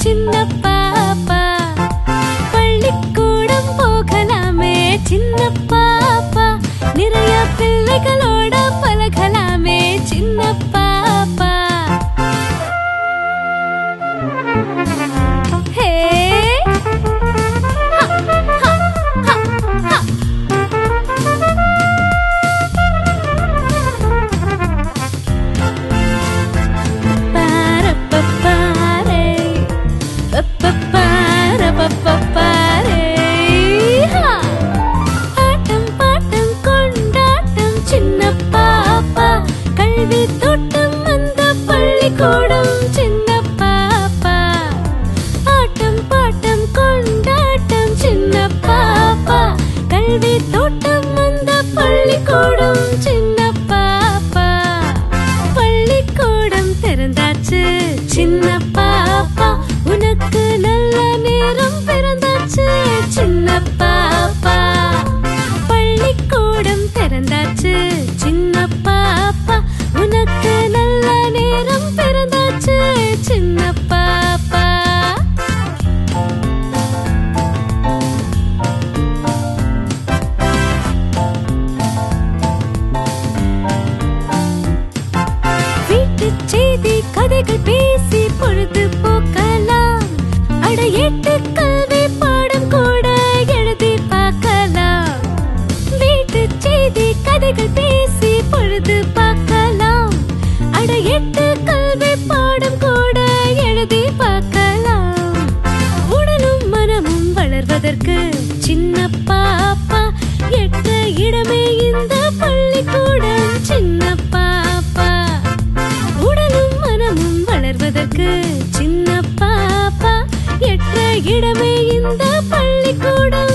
சின்ன பாப்பா பள்ளிக்கூடம் போகலாமே சின்ன பாப்பா நிறைய பிள்ளைகளோட பழகலாமே சின்ன பாப்பா ஹே கூடும் சின்ன பாப்பா ஆட்டம் பாட்டம் கொண்டாட்டம் சின்ன பாப்பா கல்வி தோட்டம் அந்த பள்ளிக்கூடம் சின்ன பாப்பா பள்ளிக்கூடம் திறந்தாச்சு சின்ன பாப்பா உனக்கு நல்ல நேரம் பிறந்தாச்சு சின்ன பாப்பா பள்ளிக்கூடம் திறந்தாச்சு சின்ன பாப்பா உனக்கு நல்ல நேரம் பிறந்தாச்சு சின்ன பாப்பா வீட்டு செய்தி கதைகள் பேசி பொழுது போக்கலாம் அட 8 கல்வி பாடம் கூட எழுதி பார்க்கலாம் வீட்டு செய்தி கதைகள் பேசி பொழுது பார்க்கலாம் அட 8 கல்வி பாடம் கூட எழுதி பார்க்கலாம் உடலும் மனமும் வளர்வதற்கு சின்ன பாப்பா எட்ட இடமே இந்த பள்ளிக்கூடம் சின்ன பாப்பா உடலும் மனமும் வளர்வதற்கு சின்ன பாப்பா எட்ட இடமே இந்த பள்ளிக்கூடம்